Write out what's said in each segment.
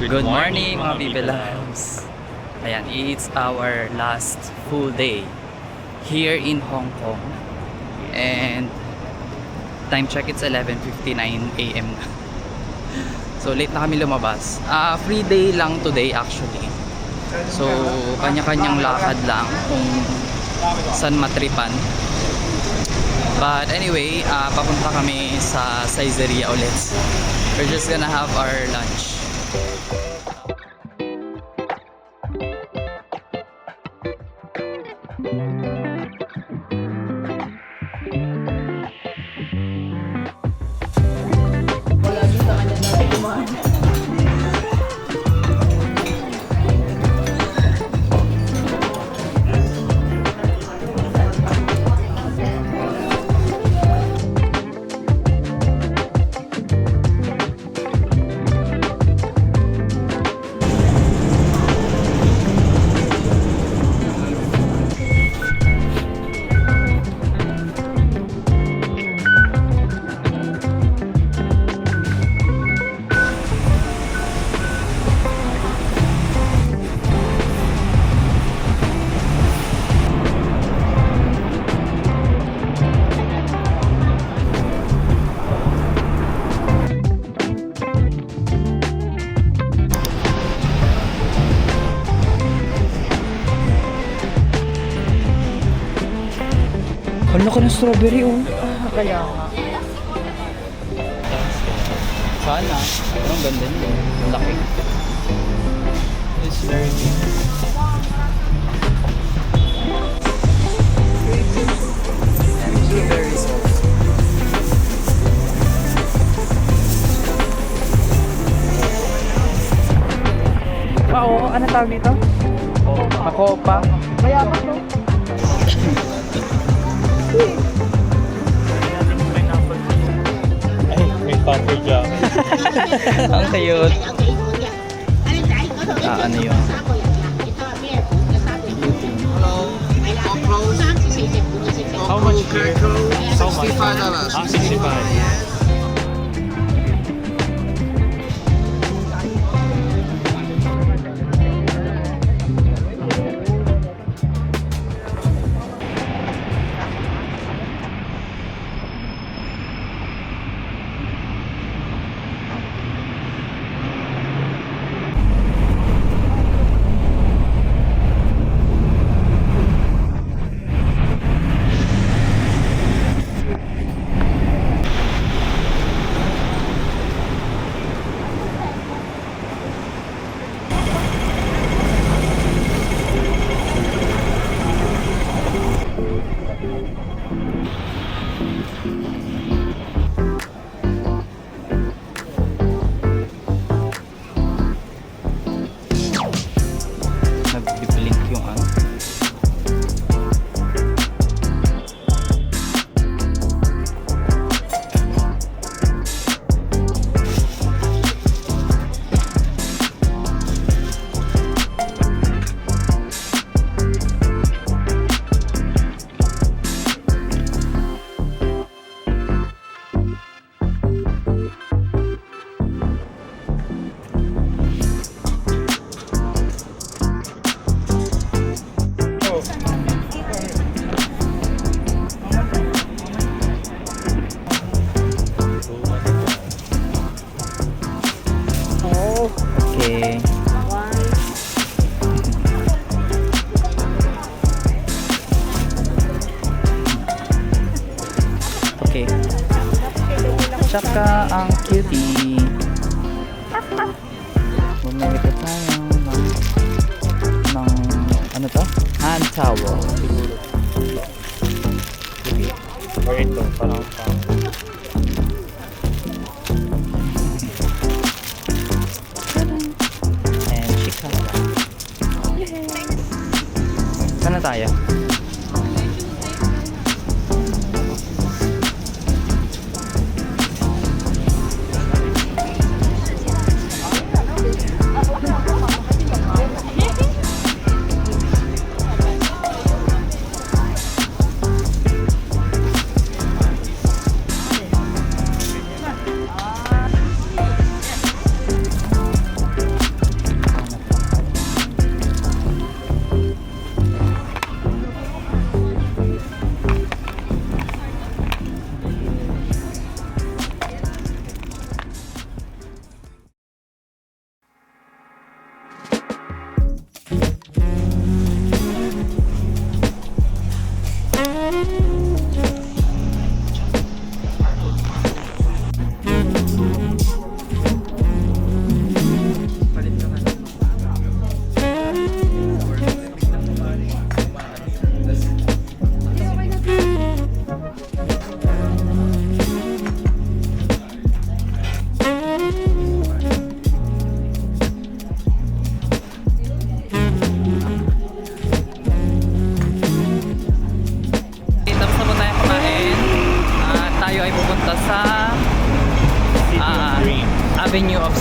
Good morning mga Viva Loves. Ayan, it's our last full day here in Hong Kong. And time check, it's 11:59 AM na. So late na kami lumabas. Free day lang today actually. So kanya-kanyang lakad lang kung saan matripan. But anyway, papunta kami sa Saizeriya ulit. We're just gonna have our lunch. Ano ka ng strawberry oh? Kaya nga. Sana. Ang ganda niyo. Ang laki. It's very big. And blueberries also. Oo, ano tawag nito? Makopa. Kaya ba to? Ay, may puffer jacket. Ang cute. Ano yun? How much here? How much? 65. Nag-blink yung ano. Okay. Okay. Tsaka ang cutie. Bumili ko tayo ng ano to? Hand towel. Or ito, parang pang... And Chicago. Saan na tayo?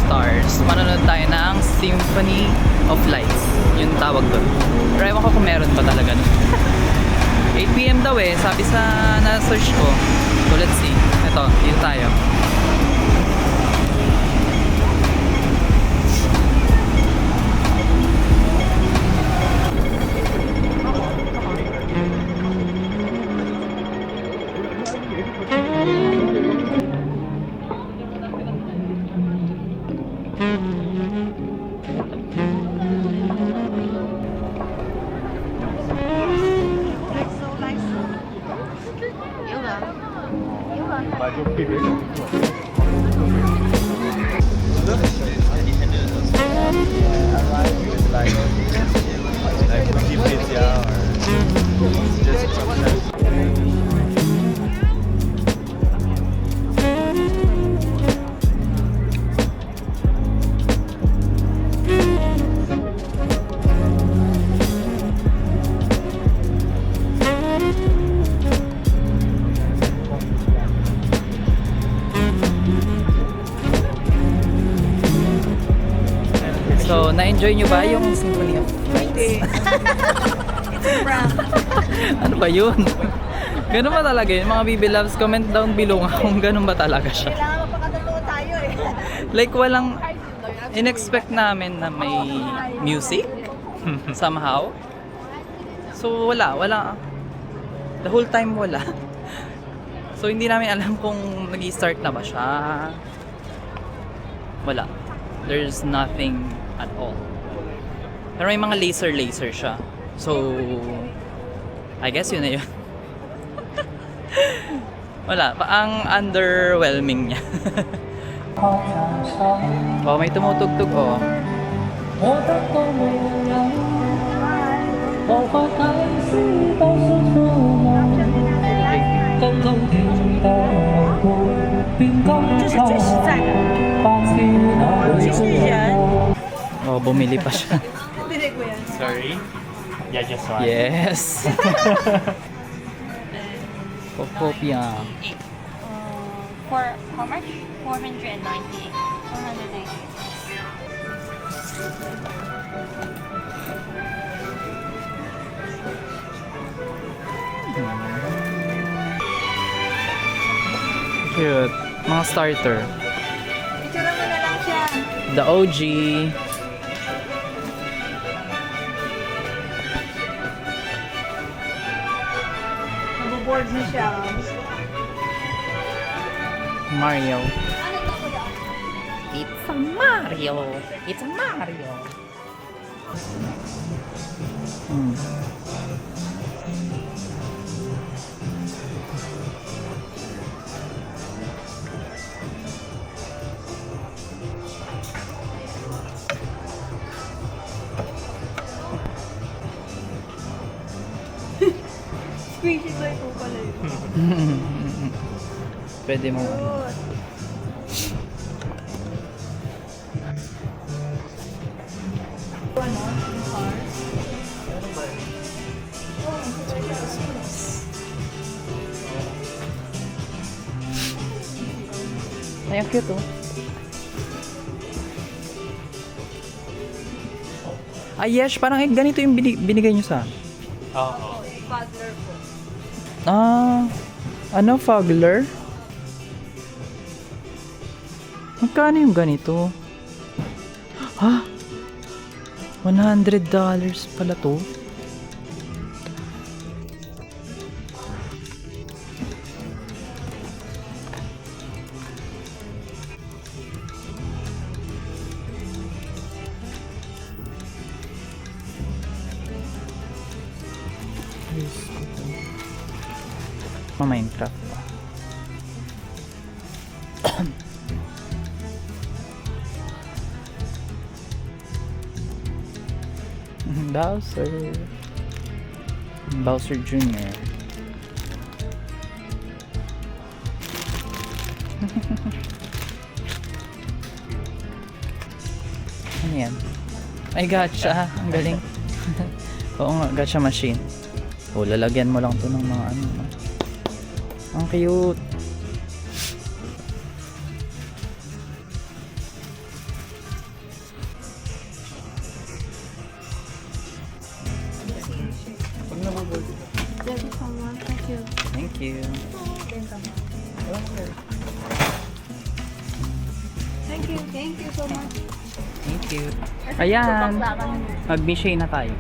Stars. Manonood tayo ng Symphony of Lights. Yung tawag doon. Pero ewan ko kung meron pa talaga nun. 8 PM daw eh. Sabi sa na-search ko. So let's see. Ito, dito tayo. So, na-enjoy nyo ba yung Symphony of Lights? Ano ba yun? Ganun ba talaga yun? Mga BB Loves, comment down below nga kung ganun ba talaga siya. Kailangan mapakatotoo tayo eh. Like walang in-expect namin na may music somehow. So wala. The whole time wala. So hindi namin alam kung nag-i-start na ba siya. Wala. There's nothing at all. Pero may mga laser siya. So I guess yun na yun. Wala, ang underwhelming niya. Oh, may tumutugtog oh. Oh, bumili pa siya. Sorry? Yeah, just one. Yes. Popopia. For how much? 490. 490. Cute. Mga starter. Picture mo na lang siya. The OG. Naboboard na siya. Mario. It's a Mario. It's a Mario. Hmm. Squishy toy po pala yun. Pwede mo. Ay, ang cute oh. Ah, yes, parang ganito yung binigay nyo sa. Oo. Toddler po. Ah, ano, Fogler? Magkano yung ganito? Ha? $100 pala to? Minecraft pa. Bowser Jr. Ano yan? Ay, gacha. Ang galing. Oo nga, gacha machine. O, lalagyan mo lang to ng mga ano. Ang cute. you. Thank you. Thank you so much. Thank you. Ayan. Mag-mishay na tayo.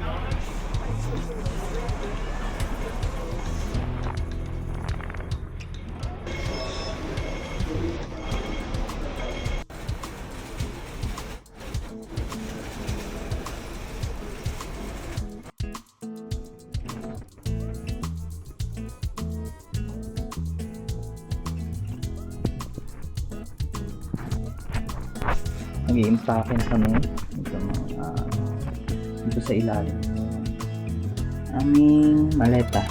Nag-i-impake na kami dito, dito sa ilalim aming maleta.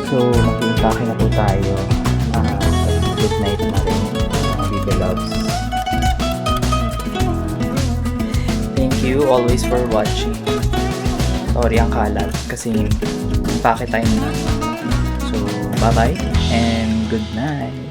So mag-i-impake na po tayo. Good night na rin, Bibe Loves. Thank you always for watching. Sorry ang kalat kasi impake tayo na. So bye bye and good night.